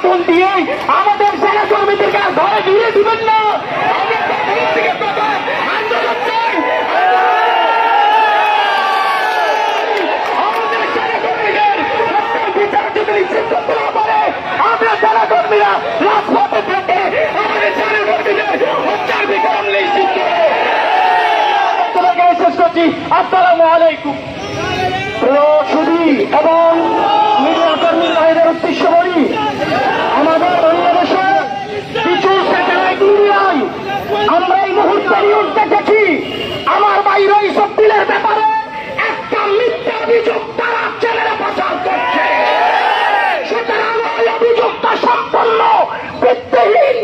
সমর্থন দিয়ে আমাদের সেনা কর্মীদেরকে ঘরে ফিরে দিবেন না। আন্দোলন চাই, আমাদের সেনা কর্মীদের বিচার যদি নিশ্চিত না পারে আমরা সেনা কর্মীরা রাজপথে থেকে আমাদের সেনা কর্মীদের হত্যার বিচার নিশ্চিত শেষ করছি। আসসালামু আলাইকুম। সুধী এবং মিডিয়া কর্মী ভাইদের উদ্দেশ্য বলি, আমাদের বাংলাদেশে কিছু স্যাটেলাইট মিডিয়ায় আমরা এই মুহূর্তে নিউজ দেখেছি আমার বাইরে এইসব বিলের ব্যাপারে একটা মিথ্যা অভিযোগ তারা চ্যানেলে প্রচার করছে। সুতরাং ওই অভিযোগটা সম্পূর্ণ ভিত্তিহীন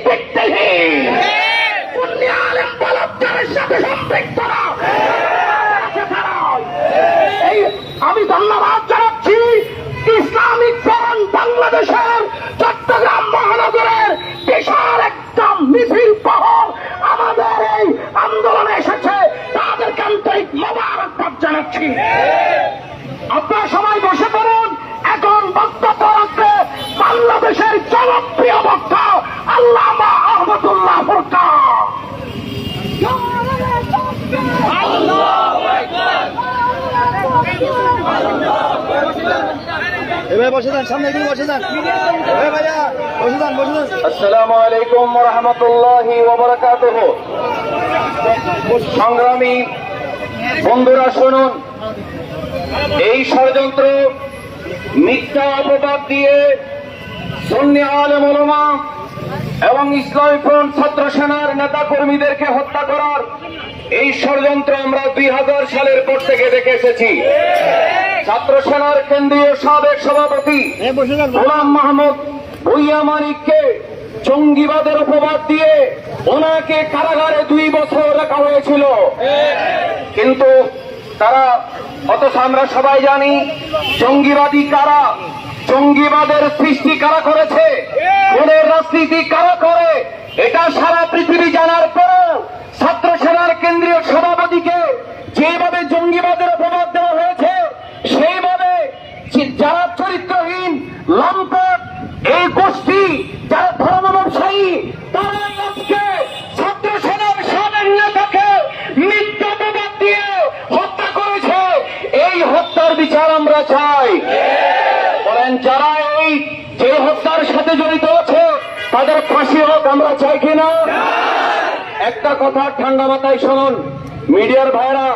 আলেম বলাৎকারের সাথে সম্পৃক্ত না। আমি ধন্যবাদ জানাচ্ছি ইসলামিক ফ্রন্ট বাংলাদেশের চট্টগ্রাম মহানগরের বিশাল একটা মিছিল বহর আমাদের এই আন্দোলনে এসেছে, তাদেরকে আন্তরিক মোবারকবাদ জানাচ্ছি। আপনারা সবাই বসে পড়ুন। এখন বক্তব্য রাখবে বাংলাদেশের জনপ্রিয় বক্তা আল্লামা আহমদুল্লাহ ফুরকান। আসসালামু আলাইকুম ওয়া রাহমাতুল্লাহি ওয়া বারাকাতুহু। সংগ্রামী বন্ধুরা শুনুন, এই ষড়যন্ত্র মিথ্যা অপবাদ দিয়ে সুন্নি আলেম ওলামা এবং ইসলামী ফ্রন্ট ছাত্র সেনার নেতা কর্মীদেরকে হত্যা করার এই ষড়যন্ত্র আমরা 2000 সালের পর থেকে দেখে এসেছি। ছাত্র সেনার কেন্দ্রীয় সাবেক সভাপতি গোলাম মাহমুদ ভুইয়া মানিককে জঙ্গিবাদের অপবাদ দিয়ে ওনাকে কারাগারে 2 বছর রাখা হয়েছিল। কিন্তু তারা, অথচ আমরা সবাই জানি জঙ্গিবাদী কারা, জঙ্গিবাদের সৃষ্টি কারা করেছে, খুনের রাজনীতি কারা করে, এটা সারা পৃথিবী জানার পর ছাত্র সেনার কেন্দ্রীয় সভাপতিকে যেভাবে জঙ্গিবাদের অপবাদ দেওয়া হয়েছে, সেইভাবে যারা চরিত্রহীন লম্পট এই গোষ্ঠী, যারা ধর্ম ব্যবসায়ী, তারাই আজকে ছাত্র সেনার সাবেক নেতাকে মিথ্যা অপবাদ দিয়ে হত্যা করেছে। এই হত্যার বিচার আমরা চাই। বলেন, যারা এই যে হত্যার সাথে জড়িত আছে তাদের ফাঁসি হোক আমরা চাই কিনা? একটা কথা ঠান্ডা মাথায় শুনুন, মিডিয়ার ভাইরা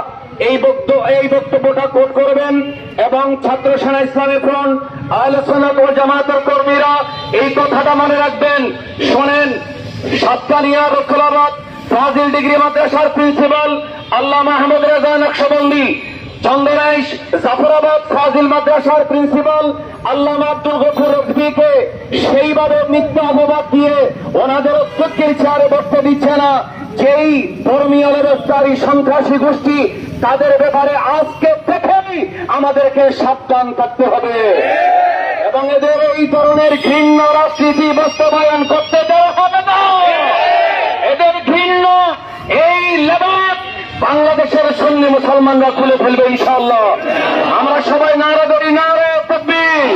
এই বক্তব্যটা কোট করবেন এবং ছাত্র সেনা ইসলামী ফ্রন্ট আহলে সুন্নাত ওয়াল জামাতের কর্মীরা এই কথাটা মনে রাখবেন। শোনেন, সাতকানিয়া রক্ষলাবাদ ফাজিল ডিগ্রি মাদ্রাসার প্রিন্সিপাল আল্লামা আহমদ রেজা নকশবন্দি, চন্দনাইশ জাফরাবাদ ফাজিল মাদ্রাসার প্রিন্সিপাল আল্লামা আব্দুল গফুর রফিকে সেইভাবে মিথ্যা অপবাদ দিয়ে ওনাদের অত্যুত্তর চেয়ারে বসতে দিচ্ছে না। যেই ধর্মীয় ব্যবস্থারী সন্ত্রাসী গোষ্ঠী, তাদের ব্যাপারে আজকে থেকেই আমাদেরকে সাবধান থাকতে হবে এবং এদের এই ধরনের ঘৃণ্য রাজনীতি বাস্তবায়ন করতে দেওয়া হবে না। এদের ঘৃণ্য এই লেবাস বাংলাদেশের সুন্নি মুসলমানরা খুলে ফেলবে ইনশাআল্লাহ। আমরা সবাই নারা করি, নারে তাকবীর,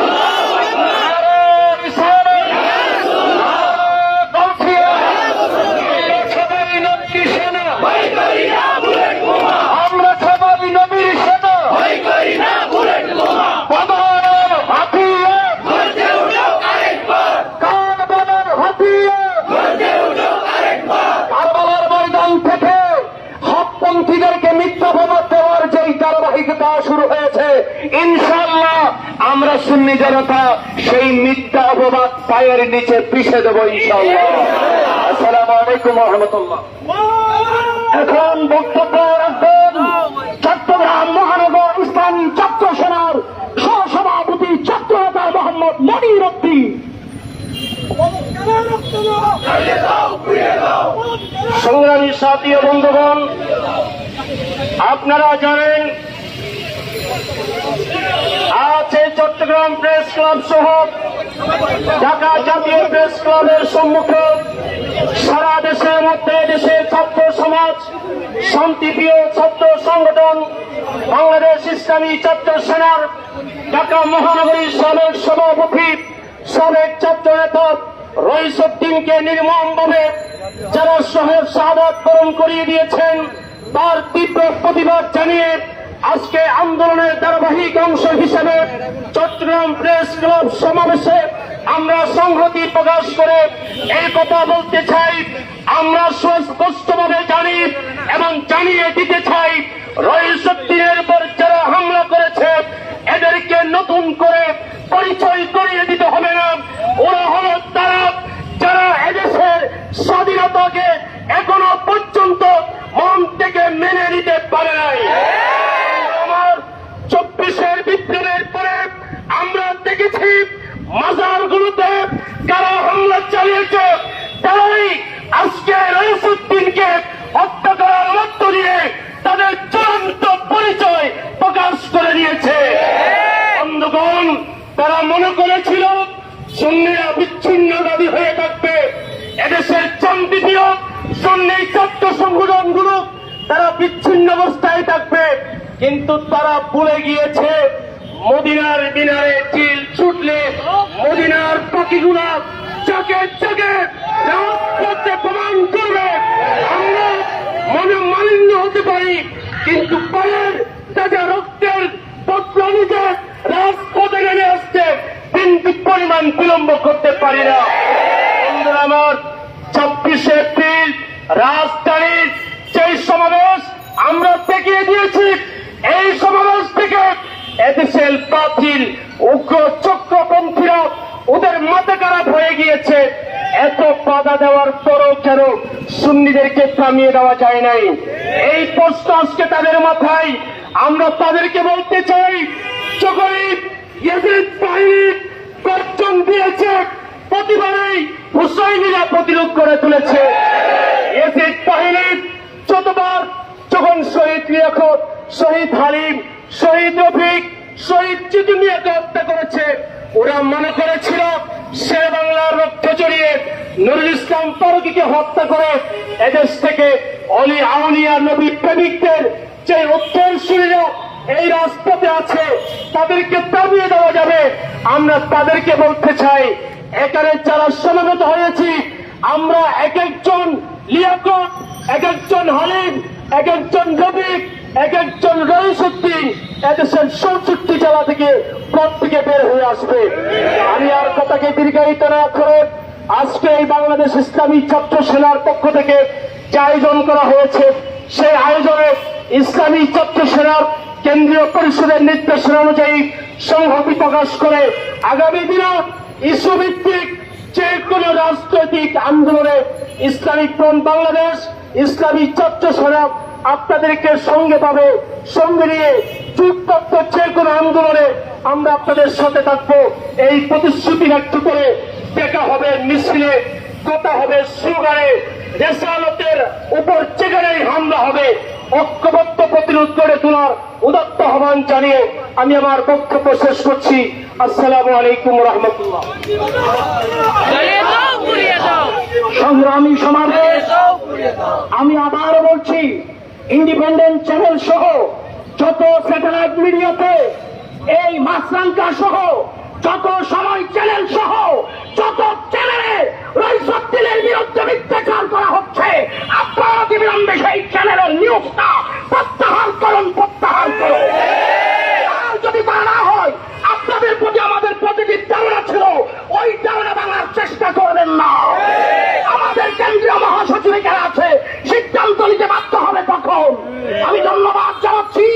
শুরু হয়েছে। ইনশাআল্লাহ আমরা সুন্নি জনতা সেই মিথ্যা অপবাদ পায়ের নিচে পিষে দেব ইনশাআল্লাহ। আসসালামু আলাইকুম ওয়া রাহমাতুল্লাহ। এখন বক্তব্য রাখবেন চট্টগ্রাম মহানগর ইসলামী ছাত্র সেনার সহসভাপতি ছাত্র নেতা মোহাম্মদ মনির উদ্দিন। সংগ্রামী সাথী ও বন্ধুগণ, আপনারা জানেন আজ এই চট্টগ্রাম প্রেস ক্লাব সহ ঢাকা জাতীয় প্রেস ক্লাবের সম্মুখে সারা দেশের মধ্যে দেশের ছাত্র সমাজ, শান্তিপ্রিয় ছাত্র সংগঠন বাংলাদেশ ইসলামী ছাত্র সেনার ঢাকা মহানগরীর সাবেক সভাপতি সাবেক ছাত্র নেতা রইসুদ্দিনকে নির্মমভাবে যারা শাহাদাত বরণ করিয়ে দিয়েছেন, তার তীব্র প্রতিবাদ জানিয়ে আজকে আন্দোলনের ধারাবাহিক অংশ হিসেবে চট্টগ্রাম প্রেস ক্লাব সমাবেশে আমরা সংহতি প্রকাশ করে এই কথা বলতে চাই, আমরা সুস্পষ্টভাবে জানি এবং জানিয়ে দিতে চাই, রইসুদ্দিনের উপর যারা হামলা করেছে এদেরকে নতুন করে পরিচয় করিয়ে দিতে হবে না। ওরা হল তারা যারা এদেশের স্বাধীনতাকে এখনো পর্যন্ত মন থেকে মেনে নিতে পারে নাই। আমার 24-এর বিপ্লবের পরে আমরা দেখেছি মাজারগুলোতে কারা হামলা চালিয়েছে, তারাই আজকে রইসুদ্দিনকে হত্যা করার মধ্য দিয়ে তাদের চূড়ান্ত পরিচয় প্রকাশ করে দিয়েছে। বন্ধুগণ, তারা মনে করেছিল সুন্নিরা বিচ্ছিন্নবাদী হয়ে থাকবে, এদেশের শান্তিপ্রিয় সুন্নি ছাত্র সংগঠনগুলো তারা বিচ্ছিন্ন অবস্থায় থাকবে, কিন্তু তারা ভুলে গিয়েছে মদিনার মিনারে চিল ছুটলে মদিনার পাখিগুলা চাকে চাকে রাজপথে প্রমাণ করবে। আমরা মনে মালিন্য হতে পারি, কিন্তু পায়ের তাজা রক্তের বদলা নিতে রাজপথে নেমে আসতে কিন্তু পরিমাণ বিলম্ব করতে পারি না। বন্ধুরা আমার, 26 এপ্রিল রাজধানীর যে সমাবেশ আমরা দেখিয়ে দিয়েছি, এই সমাবেশ থেকে এদেশের বাতিল উগ্র চক্রপন্থীরা ওদের মাথা খারাপ হয়ে গিয়েছে। এত বাধা দেওয়ার পরও কেন সুন্নিদেরকে থামিয়ে দেওয়া যায় নাই? এই প্রশ্ন আজকে তাদের মাথায়। আমরা তাদেরকে বলতে চাই, যখনই ইয়াজিদ বাহিনী গর্জন দিয়েছে, প্রতিবারেই হুসাইনিরা প্রতিরোধ করে তুলেছে। ইয়াজিদ বাহিনী যতবার যখন শহীদ লিয়াকত, শহীদ হালিম, শহীদ রফিক, শহীদ জিতু মিয়াকে হত্যা করেছে, ওরা মনে করেছিল শের বাংলার রক্ত জড়িয়ে নুরুল ইসলাম ফারুকীকে হত্যা করে এদেশ থেকে অলি আউলিয়া নবী প্রেমিকদের যে উত্তরসূরিরা এই রাজপথে আছে তাদেরকে থামিয়ে দেওয়া যাবে। আমরা তাদেরকে বলতে চাই, এখানে যারা সমবেত হয়েছি, আমরা এক একজন লিয়াকত, এক একজন হালিম, এক একজন রফিক, এক একজন রইসুদ্দিন এদেশের 64 জেলা থেকে পথ থেকে বের হয়ে আসবে। আমি আর কথাকে দীর্ঘায়িত না করে আজকে এই বাংলাদেশ ইসলামী ছাত্র সেনার পক্ষ থেকে যে আয়োজন করা হয়েছে, সেই আয়োজনে ইসলামী ছাত্র সেনার কেন্দ্রীয় পরিষদের নির্দেশনা অনুযায়ী সংহতি প্রকাশ করে আগামী দিনে ইস্যুভিত্তিক যে কোনো রাজনৈতিক আন্দোলনে ইসলামিক ফ্রন্ট বাংলাদেশ, ইসলামী ছাত্র সেনা আপনাদেরকে সঙ্গে পাবে, সঙ্গে নিয়ে যুক্ত যে কোনো আন্দোলনে আমরা আপনাদের সাথে থাকবো। এই প্রতিশ্রুতি ব্যক্ত করে দেখা হবে মিছিলে, কথা হবে স্লোগানে, রেসালতের উপর যেখানেই হামলা হবে ঐক্যবদ্ধ প্রতিরোধ করে তোলার উদাত্ত আহ্বান জানিয়ে আমি আমার বক্তব্য শেষ করছি। আসসালামু আলাইকুম রহমতুল্লাহ। সংগ্রামী সমাবেশ, আমি আবারও বলছি, ইন্ডিপেন্ডেন্ট চ্যানেল সহ যত স্যাটেলাইট মিডিয়াতে, এই মাছরাঙ্কা সহ যত সময় চ্যানেল সহ যত চ্যানেলে রইসুদ্দিনের বিরুদ্ধে মিথ্যাচার করা হচ্ছে, আপনারা বিলম্বে সেই চ্যানেলের নিউজটা প্রত্যাহার করুন, প্রত্যাহার করুন। আর যদি তা না হয়, আপনাদের প্রতি আমাদের প্রতিটি ধারণা ছিল, ওই ধারণা ভাঙার চেষ্টা করবেন না। আমাদের কেন্দ্রীয় মহাসচিব এখানে আছে, সিদ্ধান্ত নিতে বাধ্য হবে তখন। আমি ধন্যবাদ জানাচ্ছি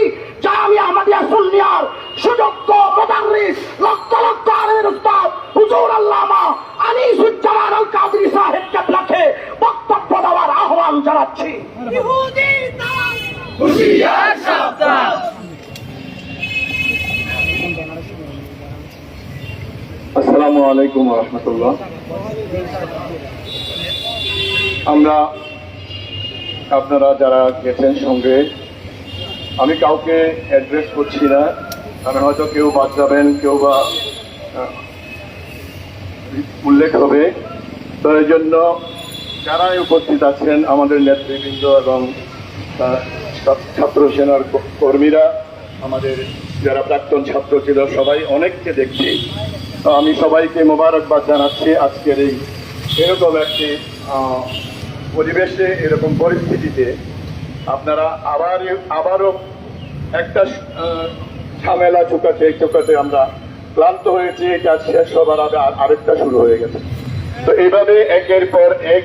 জামিয়া আহমদিয়া সুন্নিয়ার সুযোগ্য মুদাররিস লক্ষ লক্ষ আলেমের উস্তাদ হুজুর আল্লামা আনিসুজ্জামান আল কাদরি সাহেবকে ব্লকে বক্তব্য দেওয়ার আহ্বান জানাচ্ছি। আসসালামু আলাইকুম রহমতুল্লাহ। আমরা আপনারা যারা গেছেন সঙ্গে, আমি কাউকে অ্যাড্রেস করছি না, কারণ হয়তো কেউ বাদ যাবেন, কেউ বা উল্লেখ হবে। তো এই জন্য যারাই উপস্থিত আছেন, আমাদের নেতৃবৃন্দ এবং ছাত্র সেনার কর্মীরা, আমাদের যারা প্রাক্তন ছাত্র ছিল, সবাই অনেককে দেখছি। তো আমি সবাইকে মোবারকবাদ জানাচ্ছি আজকের এই এরকম একটি পরিবেশে, এরকম পরিস্থিতিতে আপনারা আবারও একটা ঝামেলা চোকাতে আমরা ক্লান্ত হয়েছি। এটা শেষ হবার আগে আরেকটা শুরু হয়ে গেছে। তো এইভাবে একের পর এক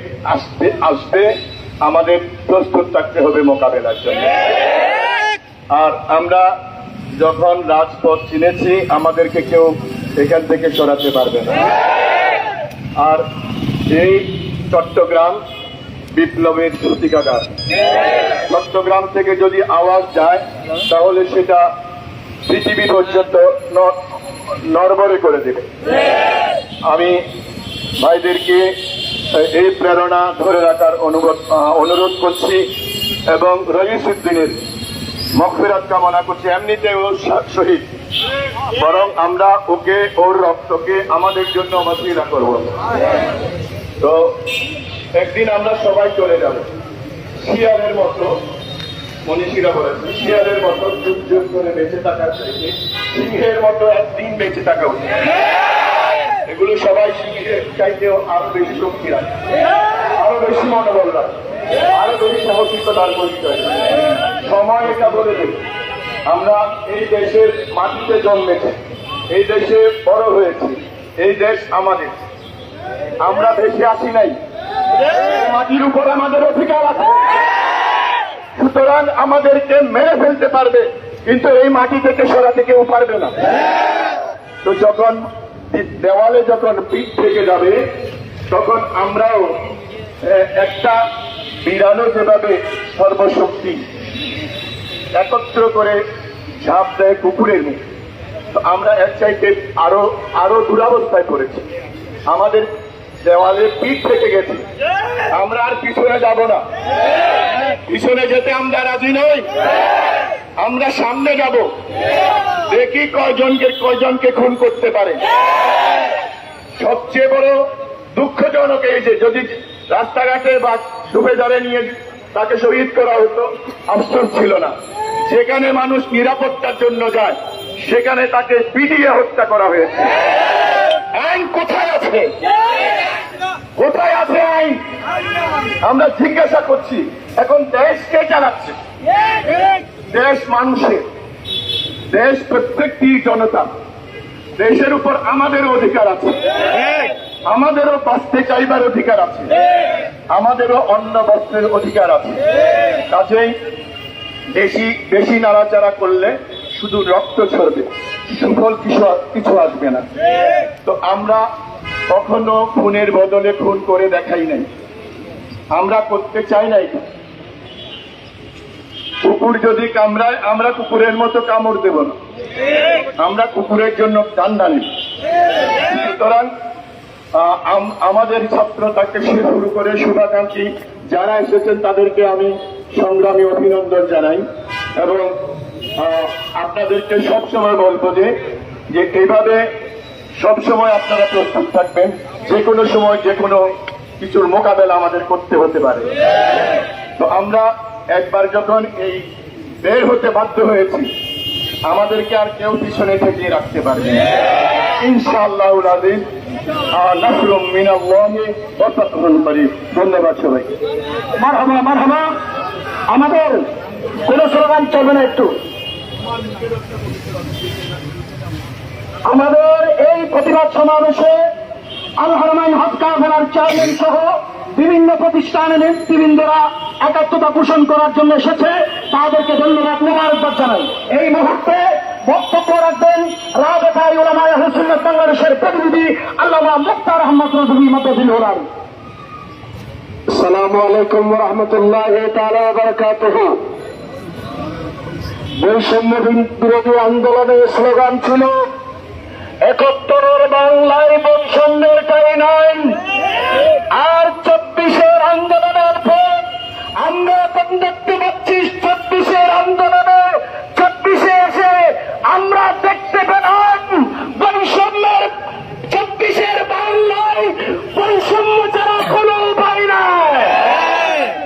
আসবে, আমাদের প্রস্তুত থাকতে হবে মোকাবেলার জন্য। আর আমরা যখন রাজপথ চিনেছি, আমাদেরকে কেউ এখান থেকে সরাতে পারবে না। আর এই চট্টগ্রাম বিপ্লবের প্রতীকাগার, চট্টগ্রাম থেকে যদি আওয়াজ যায় তাহলে সেটা পৃথিবী পর্যন্ত নড়বড়ে করে দেবে। আমি ভাইদেরকে এই প্রেরণা ধরে রাখার অনুরোধ করছি এবং রইসুদ্দিনের মাগফিরাত কামনা করছি। এমনিতেও শহীদ, বরং আমরা ওর রক্তকে আমাদের জন্য ওসিলা করব। তো একদিন আমরা সবাই চলে যাব, শিয়ালের মতো, মনীষীরা বলেছে শিয়ালের মতো যুগ করে বেঁচে থাকার চাইতে সিংহের মতো একদিন বেঁচে থাকা উচিত। এগুলো সবাই সিংহের চাইতেও আরো বেশি শক্তি রাখে, আরো বেশি মনোবল রাখে, আরো বেশি সাহসিকতার পরিচয়। সময় এটা বলে দেবে। আমরা এই দেশের মাটিতে জন্মেছি, এই দেশে বড় হয়েছি, এই দেশ আমাদের, আমরা দেশে আসি নাই, মাটির উপর আমাদের অধিকার আছে। সুতরাং আমাদেরকে মেরে ফেলতে পারবে, কিন্তু এই মাটি থেকে সরাতে কেউ পারবে না। তো যখন দেওয়ালে যখন পিঠ থেকে যাবে, তখন আমরাও একটা বিড়ালও যেভাবে সর্বশক্তি একত্র করে ঝাঁপ দেয় কুকুরের মুখে, তো আমরা এক চাইতে আরো দুরাবস্থায় পড়েছি। আমাদের দেওয়ালে পিঠ থেকে গেছে, আমরা আর পিছনে যাব না। পিছনে যেতে আমরা রাজি নই, আমরা সামনে যাব। দেখি কয়জনকে খুন করতে পারে। সবচেয়ে বড় দুঃখজনক এই যে যদি রাস্তাঘাটে বা সুবেদারে নিয়ে তাকে শহীদ করা হতো, আফসোস ছিল না। যেখানে মানুষ নিরাপত্তার জন্য যায়, সেখানে তাকে পিটিয়ে হত্যা করা হয়েছে। আইন কোথায় আছে? কোথায় আছে আইন? আমরা জিজ্ঞাসা করছি। এখন দেশ কে চালাচ্ছে? দেশ মানুষের, দেশ প্রত্যেকটি জনতা। দেশের উপর আমাদেরও অধিকার আছে, আমাদেরও বাঁচতে চাইবার অধিকার আছে, আমাদেরও অন্ন বস্ত্রের অধিকার আছে। কাজেই বেশি নাড়াচাড়া করলে শুধু রক্ত ছড়বে, সুফল কিছু আসবে না। তো আমরা কখনো খুনের বদলে খুন করে দেখাই নাই, আমরা করতে চাই নাই। কুকুর যদি কামড়ায়, আমরা কুকুরের মতো কামড় দেব না, আমরা কুকুরের জন্য কান্না নেব। সুতরাং আমাদের ছাত্র থেকে শুরু করে শুভাকাঙ্ক্ষী যারা এসেছেন তাদেরকে আমি সংগ্রামী অভিনন্দন জানাই এবং আপনাদেরকে সবসময় বলবো যে এইভাবে সবসময় আপনারা প্রস্তুত থাকবেন। যে কোনো সময় যে কোনো কিছুর মোকাবেলা আমাদের করতে হতে পারে। তো আমরা একবার যখন এই বের হতে বাধ্য হয়েছি, আমাদেরকে আর কেউ পিছনে ঠেকিয়ে রাখতে পারবে না। ইনশাআল্লাহুল আযীম। নাসরুম মিনাল্লাহি ওয়া ফাতহুন করিব। ধন্যবাদ সবাইকে। মারহাবা মারহাবা। আমাদের কোন স্লোগান চলবে না। একটু আমাদের এই প্রতিবাদ সমাবেশে আল হারামাইন হজ কারখানার চেয়ারম্যান সহ বিভিন্ন প্রতিষ্ঠানের নেতৃবৃন্দরা একাত্মতা পোষণ করার জন্য এসেছে, তাদেরকে ধন্যবাদ মোবারকবাদ জানাই। এই মুহূর্তে বক্তব্য রাখবেন রাবেতায়ে উলামায়ে আহলে সুন্নাত বাংলাদেশের প্রতিনিধি আল্লামা মুক্তার আহমদ নদভী মাদাদিল উলাম। আসসালামু আলাইকুম ওয়া রাহমাতুল্লাহি তাআলা ওয়া বারাকাতুহু। বৈষম্য বিরোধী আন্দোলনের স্লোগান ছিল ৭১ বাংলায় বৈষম্যের ঠাঁই নাই। আর ২৪-এর আন্দোলনের পর আমরা এখন দেখতে পাচ্ছি ২৪-এর আন্দোলনে ২৪-এ এসে আমরা দেখতে পেলাম বৈষম্যের ২৪-এর বাংলায় বৈষম্য ছাড়া কোনো উপায় নাই।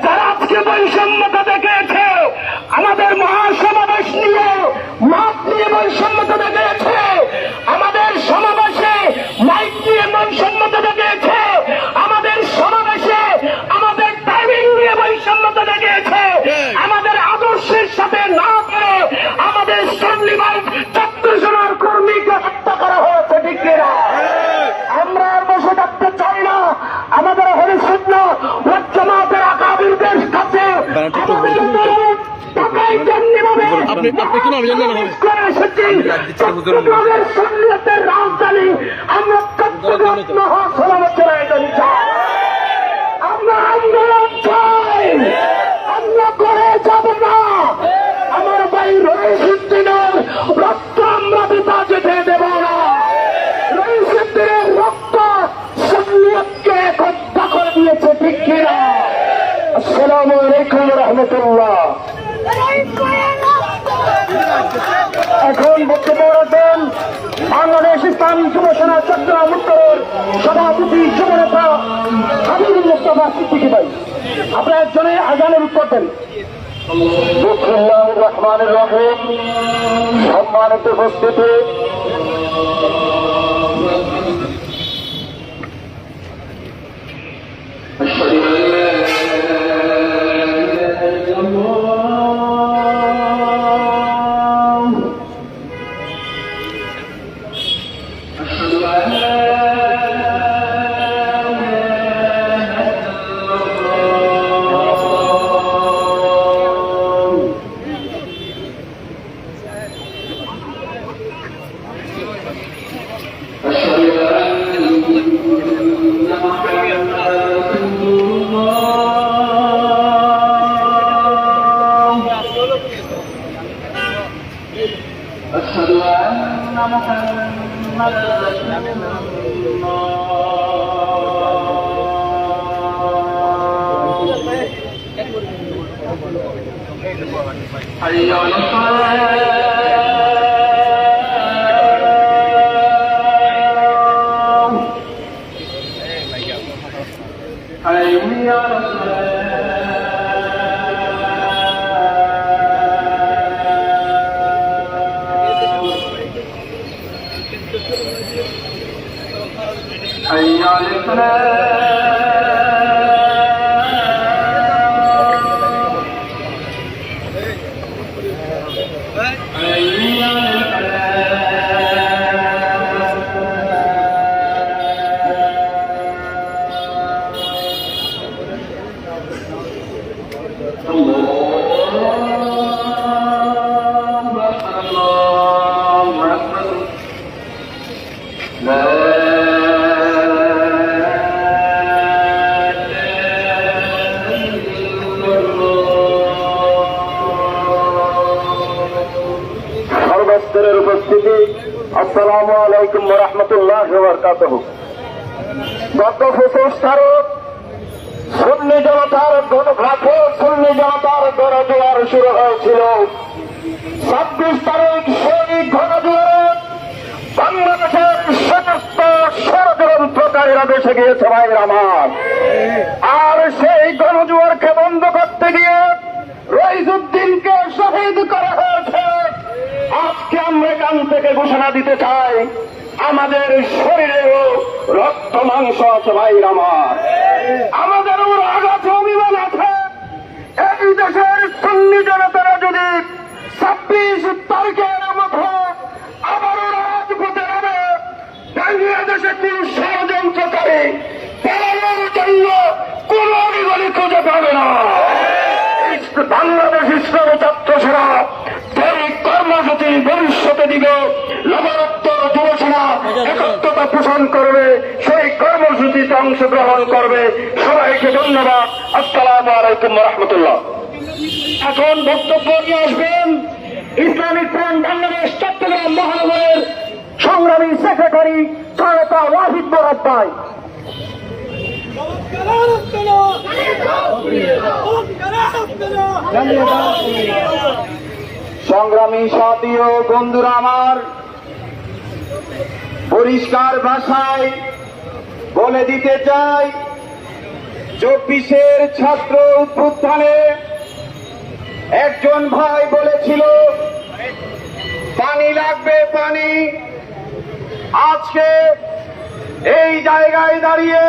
যারা আজকে বৈষম্যতা দেখেছে, আমাদের মহাসমাবেশ নিয়ে মাঠ নিয়ে বৈষম্যতা দেখেছে, আমাদের সমাবেশে কোনো অভিযান জানা হবে? করে এসেছি চট্টগ্রামের সুন্নিয়তের রাজধানী। আমরা চট্টগ্রাম মহাসমাবেশের আয়োজনে চাই, আমরা আন্দোলন চাই, আমরা করে যাব না। আমার ভাই রইসুদ্দিনের রক্ত আমরা বিপা যেতে দেব না। রইসুদ্দিনের রক্ত সুন্নিয়তকে হত্যা করে দিয়েছে, ঠিক কিনা? আসসালামু আলাইকুম রহমতুল্লাহ। এখন বক্তব্য রাখবেন বাংলাদেশ ইসলামী যুব সেনা চট্টগ্রাম উত্তরের সভাপতি যুবনেতা হাবিবুল মুস্তাফা সিদ্দিকী ভাই। আপনার একজনে আজানের উত্তর দেন। বিসমিল্লাহির রহমানির রহিম। সম্মানিত উপস্থিতি, أشهد أن محمدا رسول الله حي على الصلاة حي على حي على সর্বস্তরের উপস্থিতি, আসসালামু আলাইকুম ওয়া রাহমাতুল্লাহি ওয়া বারাকাতুহু। গত 25 তারিখ সুন্নি জনতার গণঘাতে সুন্নি জনতার গণজোয়ার শুরু হয়েছিল। 26 তারিখ সেই গণজোয়ারে বাংলাদেশের সমস্ত ষড়যন্ত্রকারীরা দেশে গিয়েছে ভাইরা আমার। আর সেই গণজোয়ারকে বন্ধ করতে গিয়ে রইসুদ্দিনকে শহীদ করা হয়েছে। আজকে আমরা এখান থেকে ঘোষণা দিতে চাই, আমাদের শরীরেও রক্ত মাংস আছে ভাইরা আমার, আমাদেরও রাগ আছে, অভিমান আছে। এই দেশের সুন্নি জনতারা যদি 26 তারিখের মতো আবারও রাজপথে নামে, বাংলাদেশে কোন ষড়যন্ত্রকারী পালানোর জন্য কোন অভিগলি খুঁজে পাবে না। বাংলাদেশ ইসলামী ছাত্র সেনা দৈনিক কর্মসূচি ভবিষ্যতে দিবে, লবণোত্তর যুব সেনা একত্রতা পোষণ করবে, সেই কর্মসূচিতে অংশগ্রহণ করবে। সবাইকে ধন্যবাদ। আসসালামু আলাইকুম ওয়া রাহমাতুল্লাহ। এখন বক্তব্য নিয়ে আসবেন ইসলামিক ফ্রন্ট বাংলাদেশ চট্টগ্রাম মহানগরের সংগ্রামী সেক্রেটারি সৈয়দা ওয়াহিদ বরাদ ভাই। সংগ্রামী সাথী ও বন্ধুরা আমার, পরিষ্কার ভাষায় বলে দিতে চাই, 24-এর ছাত্র উত্থানে একজন ভাই বলেছিল পানি লাগবে পানি। আজকে এই জায়গায় দাঁড়িয়ে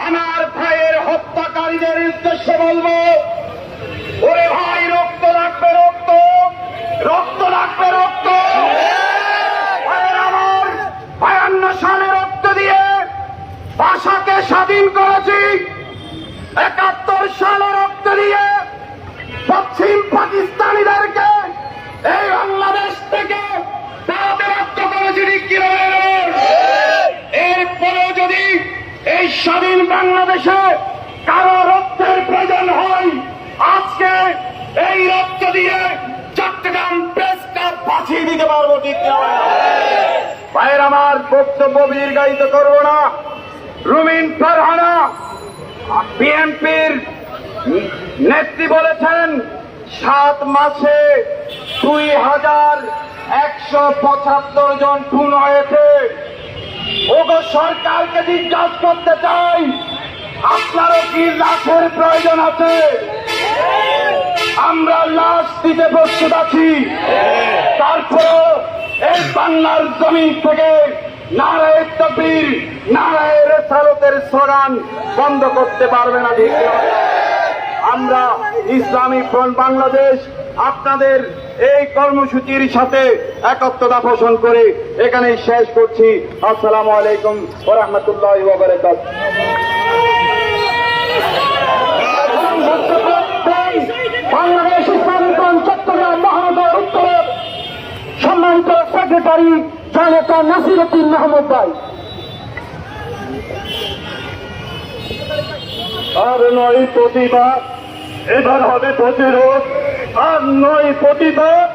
আমার ভাইয়ের হত্যাকারীদের উদ্দেশ্যে বলবো, ওরে ভাই, রক্ত লাগবে রক্ত, রক্ত লাগবে রক্ত। ভাইয়ের আমার 52 সালে রক্ত দিয়ে ভাষাকে স্বাধীন করেছি, 71 সালে রক্ত দিয়ে পশ্চিম পাকিস্তানিদেরকে এই বাংলাদেশ থেকে তাদের আত্মকরণে এরপরেও যদি এই স্বাধীন বাংলাদেশে কারো রক্তের প্রয়োজন হয়, আজকে এই রক্ত দিয়ে চট্টগ্রাম প্রেস ক্লাব বাঁচিয়ে দিতে পারবো। ঠিক ভাইয়ের আমার বক্তব্য দীর্ঘায়িত করব না। রুমিন ফারহানা বিএনপির নেত্রী বলেছেন 7 মাসে 2175 জন খুন হয়েছে। ওগো সরকারকে জিজ্ঞাসা করতে চাই, আপনারও কি লাশের প্রয়োজন আছে? আমরা লাশ দিতে প্রস্তুত আছি। তারপর এই বাংলার জমিন থেকে নারায়ে তাকবীর, নারায়ে রিসালাতের স্লোগান বন্ধ করতে পারবে না। ঠিক আমরা ইসলামী ফ্রন্ট বাংলাদেশ আপনাদের এই কর্মসূচির সাথে একত্রতা পোষণ করে এখানে শেষ করছি। আসসালামু আলাইকুম ওয়া রাহমাতুল্লাহি ওয়া বারাকাতুহু। বাংলাদেশ ইসলামী ফ্রন্ট চট্টগ্রাম মহানগর উত্তরের সম্মানিত সেক্রেটারি জনতা নাসিরউদ্দিন মাহমুদ ভাই। আর নয় প্রতিবাদ, এবার হবে প্রতিরোধ। আর নয় প্রতিবাদ,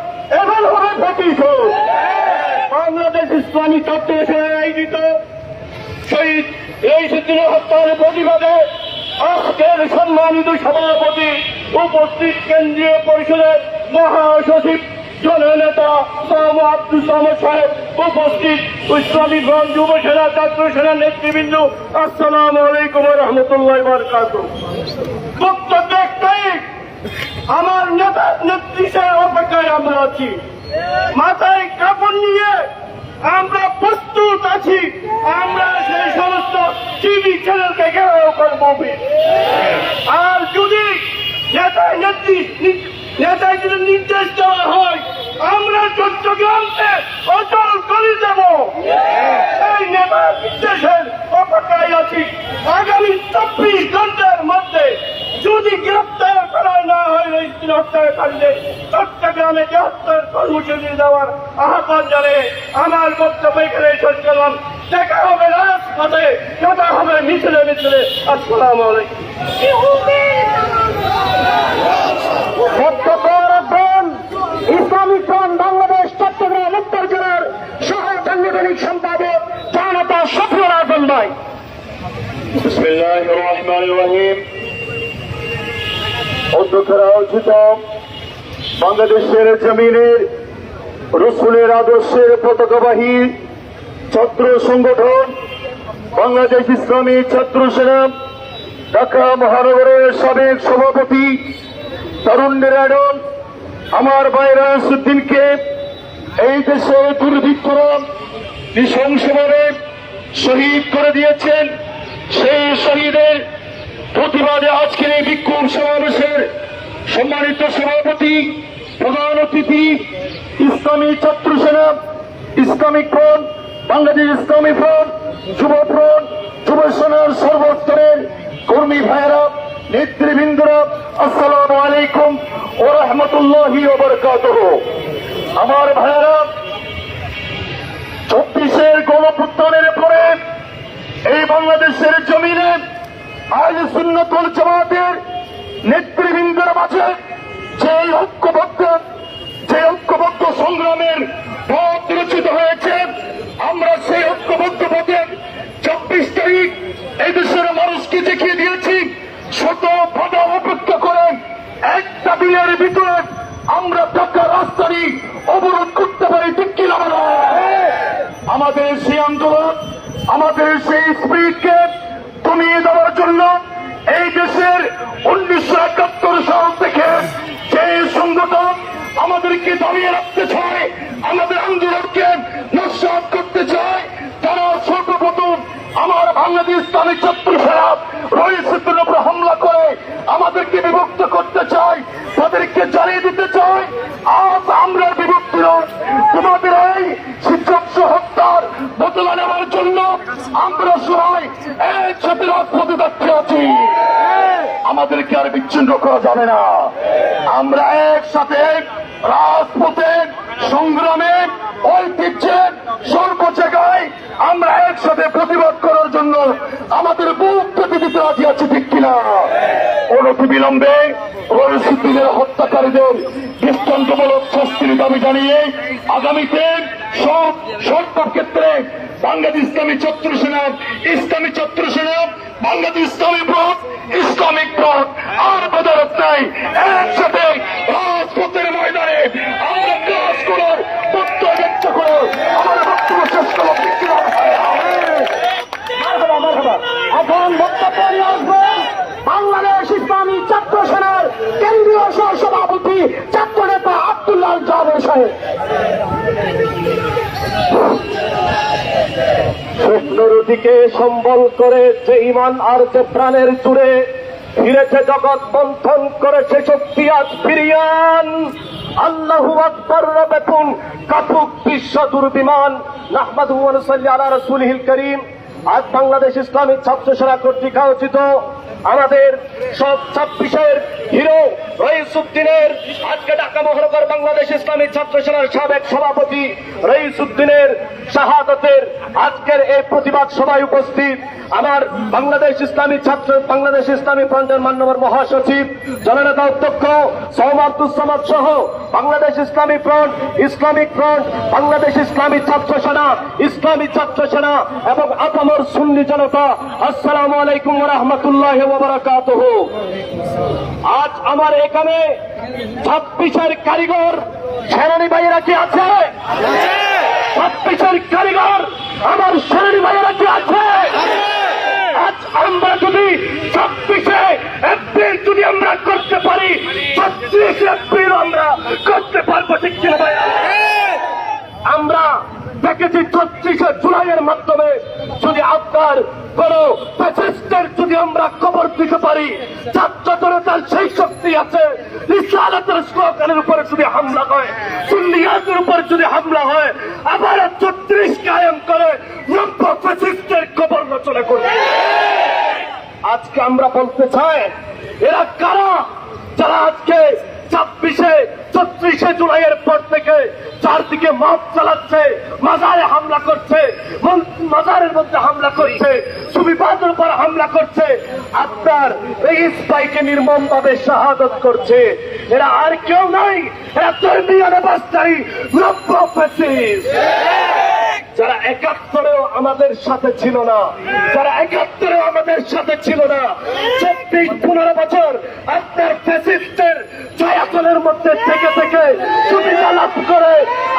এবার হবে প্রতিশোধ। বাংলাদেশ ইসলামী ছাত্র সংসদের আয়োজিত শহীদ রইসুদ্দিনের হত্যার প্রতিবাদে আজকের সম্মানিত সভাপতি, উপস্থিত কেন্দ্রীয় পরিষদের মহাসচিব জননেতা মোহাম্মদ আব্দুল সামাদ সাহেব, উপস্থিত ইসলামী ফ্রন্ট যুব সেনা ছাত্র সেনা নেতৃবৃন্দ, আসসালামু আলাইকুম ওয়া রাহমাতুল্লাহি ওয়া বারাকাতুহু। বক্তব্য একটাই, আমার নেতা নেতৃত্বের অপেক্ষায় আমরা আছি। মাথায় কাপড় নিয়ে আমরা প্রস্তুত আছি। আমরা সেই সমস্ত টিভি চ্যানেলকে ঘেরাও করবো। আর যদি নেতায় যদি নির্দেশ দেওয়া হয়, আমরা চট্টগ্রামকে অচল করে দেব। এই নেতার নির্দেশের অপেক্ষায় আছি। আগামী 24 ঘন্টার মধ্যে যদি গ্রেপ্তার করা না হয় রইসুদ্দিন হত্যাকাণ্ডে, চট্টগ্রামে 73 কর্মসূচি দেওয়ার আহ্বান জানিয়ে আমার বক্তব্য এখানে শেষ করলাম। দেখা হবে রাজপথে, দেখা হবে মিছিলে মিছিলে। আসসালামু আলাইকুম। বক্তব্য রাখবেন ইসলামী ফ্রন্ট বাংলাদেশ চট্টগ্রাম উত্তর জেলার সহ সাংগঠনিক সম্পাদক জনতা শফিউল আজম ভাই। বিসমিল্লাহির রহমানির রহিম। অধ্যক্ষরা আয়োজিত বাংলাদেশের জমিনের রসুলের আদর্শের পতাকাবাহী ছাত্র সংগঠন বাংলাদেশ ইসলামী ছাত্র সেনা ঢাকা মহানগরের সাবেক সভাপতি তরুণের আডন আমার ভাই রাসউদ্দিনকে এই দেশের দুর্বৃত্তরা নৃশংসভাবে শহীদ করে দিয়েছেন। সেই শহীদের প্রতিবাদে আজকের এই বিক্ষোভ সমাবেশের সম্মানিত সভাপতি, প্রধান অতিথি, ইসলামী ছাত্র সেনা, ইসলামিক ফ্রন্ট, বাংলাদেশ ইসলামী ফ্রন্ট, যুব ফ্রন্ট, যুব সেনার সর্বস্তরের কর্মী ভাইয়েরা, নেতৃবৃন্দরা, আসসালামু আলাইকুম ওয়া রাহমাতুল্লাহি ওয়া বারাকাতুহু। আমার ভাইয়েরা, 24-এর গণঅভ্যুত্থানের পরে এই বাংলাদেশের জমিনে আহলে সুন্নাত ওয়াল জামাতের নেতৃবৃন্দের মাঝে যে ঐক্যবদ্ধ সংগ্রামের পথ রচিত হয়েছে, আমরা সেই ঐক্যবদ্ধ পথে 24 তারিখ এই দেশের মানুষকে দেখিয়ে দিয়েছি। শত বাধা উপেক্ষা করে একটা দিনের ভিতরে আমরা ঢাকা রাজধানী অবরোধ করতে পারি। ঠিক কিনা বলো? আমাদের সেই আন্দোলন, আমাদের সেই স্পিরিটকে কমিয়ে দেওয়ার জন্য এই দেশের 1971 সাল থেকে যে সংগঠন আমাদেরকে দাঁড়িয়ে রাখতে চায়, আমাদের আন্দোলনকে নস্যাৎ করতে চায়, তারা সর্বপ্রথম আমার বাংলাদেশ ইসলামী ছাত্র সেনা রইসুদ্দিনের উপর হামলা করে আমাদেরকে বিভক্ত করতে চায়, তাদেরকে জানিয়ে দিতে চায় আজ আমরা বিভক্ত নই। তোমাদের এই শিক্ষক হত্যার বদলা নেওয়ার জন্য আমরা সবাই একসাথে রাজপথে দাঁড়িয়ে আছি। আমাদেরকে আর বিচ্ছিন্ন করা যাবে না। আমরা একসাথে রাজপথের সংগ্রামের ঐতিহ্যের সর্ব জায়গায় আমরা একসাথে প্রতিবাদ করার জন্য আমাদের বুক পেতে দিতে রাজি আছি, ঠিক কিনা? অনতিবিলম্বে রইসুদ্দিনের হত্যাকারীদের দৃষ্টান্তমূলক শাস্তির দাবি জানিয়ে আগামীতে সব সর্বক্ষেত্রে বাংলাদেশ ইসলামী ছাত্র সেনা, বাংলাদেশ ইসলামী ফ্রন্ট, ইসলামিক ফ্রন্ট আর বেদারত নাই, একসাথে রাজপথের ময়দানে আমরা কাজ করো, বক্তব্য ব্যক্ত করো, আমাদের বক্তব্য শেষ করো, ঠিক কিনা? এখন বক্তব্য নিয়ে আসবেন বাংলাদেশ ইসলামী ছাত্র সেনার কেন্দ্রীয় সহসভাপতি ছাত্র নেতা আব্দুল্লাহ জাবের সাহেব। স্বপ্নরুটিকে সম্বল করে যে ইমান আর যে প্রাণের জুড়ে ফিরেছে জগৎ মন্থন করেছে শক্তি আজ ফিরিয়ান। আল্লাহু আকবার বেতুন কাপুক বিশ্ব দুর্বিমান। নাহমাদুহু ওয়া নুসাল্লি আলা রাসূলিহিল কারীম। আজ বাংলাদেশ ইসলামী ছাত্র সেনা কর্তৃক আয়োজিত আমাদের সব 26-এর হিরো রইসুদ্দিনের, আজকে ঢাকা মহানগর বাংলাদেশ ইসলামী ছাত্র সেনার সাবেক সভাপতি রইসুদ্দিনের শাহাদাতের আজকের এই প্রতিবাদ সভায় উপস্থিত আমার বাংলাদেশ ইসলামী ফ্রন্টের মাননীয় মহাসচিব জননেতা অধ্যক্ষ সৌম আব্দুস সামাদ সহ বাংলাদেশ ইসলামী ফ্রন্ট, ইসলামিক ফ্রন্ট, বাংলাদেশ ইসলামী ছাত্র সেনা, ইসলামী ছাত্র সেনা এবং আপামর সুন্নি জনতা, আসসালামু আলাইকুম ওয়া রাহমাতুল্লাহি ওয়া বারাকাতুহু। আজ আমার এখানে 26-এর কারিগর সেনানী ভাইয়েরা কি আছে? 26-এর কারিগর আমার সেনানী ভাইয়েরা কি আছে? আজ আমরা যদি 26-এ এপ্রিল যদি আমরা করতে পারি, 25 এপ্রিল আমরা করতে পারবো, ঠিক কিনা ভাইয়া? আমরা দেখেছি 26 জুলাইয়ের মাধ্যমে যদি আপনার কোন ফ্যাসিস্টের যদি আমরা খবর দিতে পারি, ছাত্র জনতার সেই শক্তি আছে, রিসালাতের স্লোগানের উপরে যদি হামলা হয়, সুন্নিয়াতের উপরে যদি হামলা হয়, আবার 36 কায়েম করে নব্য ফ্যাসিস্টের খবর রচনা করবে। আজকে আমরা বলতে চাই, এরা কারা যারা আজকে 36 জুলাইয়ের পর থেকে চারদিকে মাঠ চালাচ্ছে, মাজারে হামলা করছে, মাজারের মধ্যে হামলা করছে, সুবিবাদের উপর হামলা করছে, আপনার এই স্পাইকে নির্মম ভাবে শাহাদত করছে। এরা আর কেউ নাই, এরা তরবিয়ানে বাস্তারি নব্য ফ্যাসিস্ট, যারা 71-এও আমাদের সাথে ছিল না, যারা 71-এও আমাদের সাথে ছিল না, 24-15 বছর আপনার ফ্যাসিস্টের ছায়াতলের মধ্যে থেকে থেকে সুবিধা লাভ করে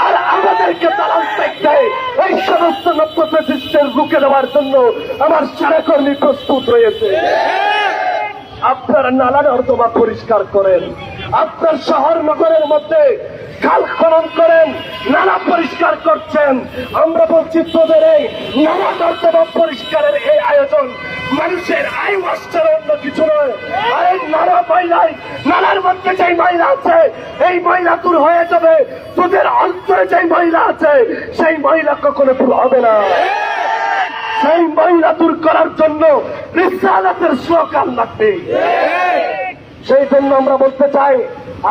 আর আমাদেরকে দালাল দেয়, এই সমস্ত নব্য ফ্যাসিস্টের রুখে দেওয়ার জন্য আমার সেনাকর্মী প্রস্তুত রয়েছে। আপনার নালা নর্দমা পরিষ্কার করেন, আপনার শহর নগরের মধ্যে খাল খনন করেন, নালা পরিষ্কার করছেন। আমরা বলছি তোদের এই নালা নর্দমা পরিষ্কারের এই আয়োজন মানুষের আয় ওয়াস্টার অন্য কিছু নয়। আর এই নালার মধ্যে যেই ময়লা আছে এই ময়লা দূর হয়ে যাবে, তোদের অন্তরে যেই ময়লা আছে সেই ময়লা কখনো দূর হবে না। সেই ময়লা দূর করার জন্য রিসালাতের স্লোগান লাগবে। সেই জন্য আমরা বলতে চাই,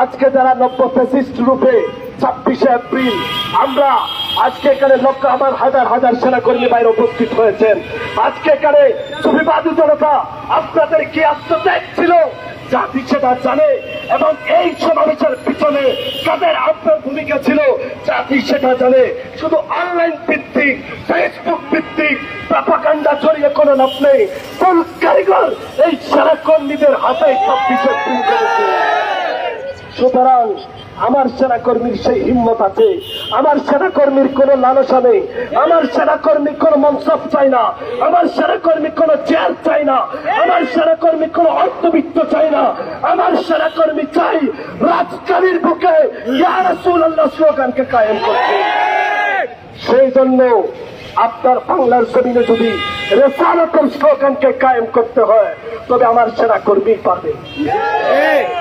আজকে যারা নব্য ফ্যাসিস্ট রূপে 26 এপ্রিল আমরা আজকে এখানে লক্ষ আমার হাজার হাজার সেনাকর্মী বাইরে উপস্থিত হয়েছেন, আজকে এখানে সুবিবাদী জনতা আপনাদের কি আত্মত্যাগ ছিল জাতি সেটা জানে, এবং এই সমাবেশের পিছনে কাদের আপনার ভূমিকা ছিল জাতি সেটা জানে। শুধু অনলাইন ভিত্তিক, ফেসবুক ভিত্তিক প্রপাগান্ডা ছড়িয়ে কোনো লাভ নেই। কোন কারিগর এই সেনাকর্মীদের হাতে 26 এপ্রিল করেছে? সুতরাং আমার সেনাকর্মীর সেই হিম্মত আছে, আমার সেনাকর্মীর কোনো লালসা নেই, আমার সেনাকর্মী কোনো মনসব চাই না, আমার সেনাকর্মী কোনো চেয়ার চাই না, আমার সেনাকর্মী কোনো অর্থবিত্ত চাই না, আমার সেনাকর্মী চাই রাজকারীর বুকে ইয়া রাসূলুল্লাহ স্লোগানকে কায়েম করতে। সেই জন্য আপনার বাংলার জমিনে যদি রিসালাতের স্লোগানকে কায়েম করতে হয় তবে আমার সেনাকর্মী পারবে।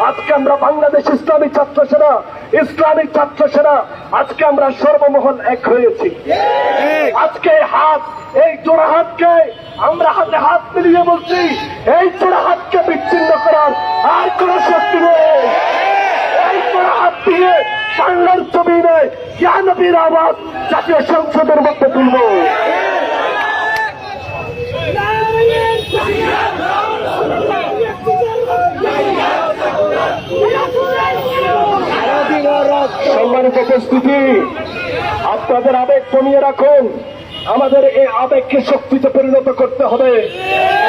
আজকে আমরা বাংলাদেশ ইসলামী ছাত্র সেনা, ইসলামিক ছাত্র সেনা, আজকে আমরা সর্বমহল এক হয়েছি। আজকে হাত, এই জোড়া হাতকে আমরা হাতে হাত মিলিয়ে বলছি, এই জোড়া হাতকে বিচ্ছিন্ন করার আর কোন শক্তি নেই। এই জোড়া হাত দিয়ে নবীর আওয়াজ জাতীয় সংসদের মধ্যে তুলব। সম্মানিত উপস্থিতি, আপনাদের আবেগ কমিয়ে রাখুন। আমাদের এই আবেগকে শক্তিতে পরিণত করতে হবে।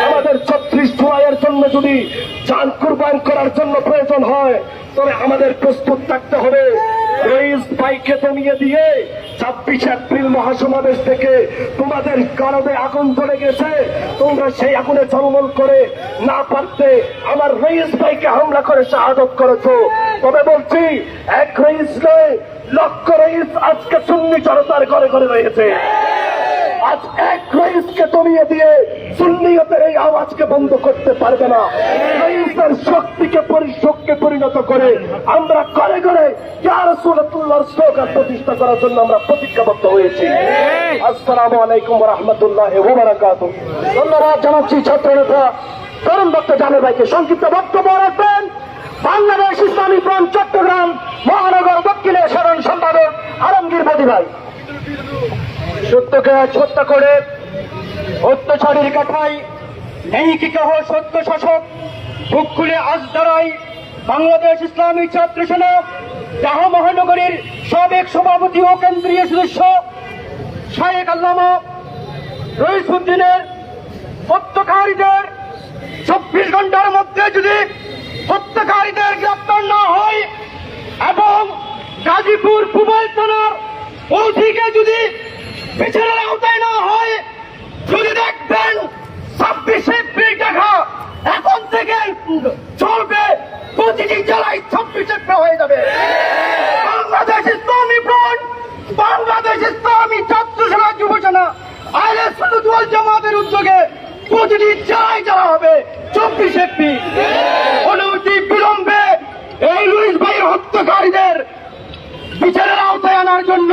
আমাদের 36 জুলাইয়ের জন্য যদি জান কুরবান করার জন্য প্রয়োজন হয়, তবে আমাদের প্রস্তুত থাকতে হবে। রইস ভাইকে দমিয়ে দিয়ে 26 এপ্রিল মহাসমাবেশ থেকে তোমাদের কারণে আগুন ধরে গেছে, তোমরা সেই আগুনে ঝলমল করে না পারতে আমার রইস ভাইকে হামলা করে শাহাদত করেছো। তবে বলছি, এক রইস নয়, লক্ষ রইস আজকে সুন্নি জনতার ঘরে ঘরে রয়েছে। আজ এক রইসকে দমিয়ে দিয়ে সুন্নিয়তের এই আওয়াজকে বন্ধ করতে পারবে না। রইসের শক্তিকে শোককে পরিণত করে আমরা ঘরে ঘরে ইয়া রাসূলুল্লাহর স্লোগান প্রতিষ্ঠা করার জন্য আমরা প্রতিজ্ঞাবদ্ধ হয়েছি। আসসালামু আলাইকুম ওয়া রাহমাতুল্লাহি ওয়া বারাকাতুহু। ধন্যবাদ জানাচ্ছি ছাত্রনেতা তরুণ ডক্টর জামিল ভাইকে। সংক্ষিপ্ত বক্তব্য রাখবেন বাংলাদেশ ইসলামী ফ্রন্ট চট্টগ্রাম মহানগর দক্ষিণের সাধারণ সম্পাদক আলমগীর বদি ভাই। সত্যকে আজ হত্যা করে অত্যাচারীর কাঠাই নেইকি কেহ সত্য শাসক বুক খুলে আজ দাঁড়াই বাংলাদেশ ইসলামী ছাত্র সেনা ঢাকা মহানগরীর সাবেক সভাপতি ও কেন্দ্রীয় সদস্য শায়েখ আল্লামা রইসউদ্দিনের হত্যাকারীদের 24 ঘন্টার মধ্যে যদি হত্যাকারীদের গ্রেপ্তার না হয় এবং গাজীপুর পুবাইল থানার ওদিকে যদি বিচারের আওতায় না হয়, যদি দেখবেন 26 এপ্রিল দেখা এখন থেকে চলবে, প্রতিটি জেলায় 26 এপ্রিল হয়ে যাবে। বাংলাদেশ ইসলামী ফ্রন্ট, বাংলাদেশ ইসলামী ছাত্র সেনা যুব সেনা আহলে সুন্নাত ওয়াল জামাতের উদ্যোগে প্রতিটি জেলায় যারা হবে 24 এপ্রিল। অনতি বিলম্বে এই লুইস ভাইয়ের হত্যাকারীদের বিচারের আওতায় আনার জন্য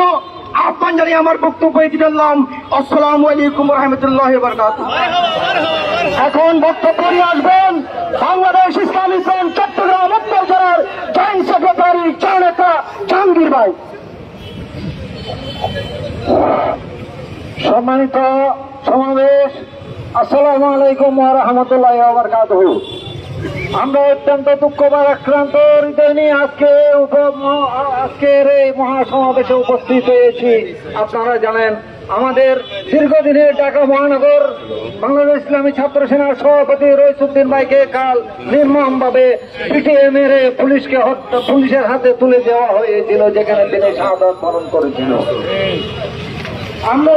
আহ্বান জানিয়ে আমার বক্তব্য এগিয়ে দিলাম। আসসালামু আলাইকুম ওয়া রাহমাতুল্লাহি ওয়া বারাকাতুহু। এখন বক্তব্য নিয়ে আসবেন বাংলাদেশ ইসলামী ফ্রন্ট চট্টগ্রাম উত্তর জেলার জয়েন্ট সেক্রেটারি জননেতা জাহাঙ্গীর ভাই। সম্মানিত সমাবেশ, আসসালামু আলাইকুম ওয়া রাহমাতুল্লাহি ওয়া বারাকাতুহু। আমরা অত্যন্ত দুঃখ ভারাক্রান্ত হৃদয় নিয়ে আজকের এই মহাসমাবেশে উপস্থিত হয়েছি। আপনারা জানেন, আমাদের দীর্ঘদিনের ঢাকা মহানগর বাংলাদেশ ইসলামী ছাত্র সেনার সভাপতি রইসউদ্দিন ভাইকে কাল নির্মমভাবে পিটিয়ে মেরে পুলিশের হাতে তুলে দেওয়া হয়েছিল, যেখানে তিনি শাহাদাত বরণ করেছিল। আমরা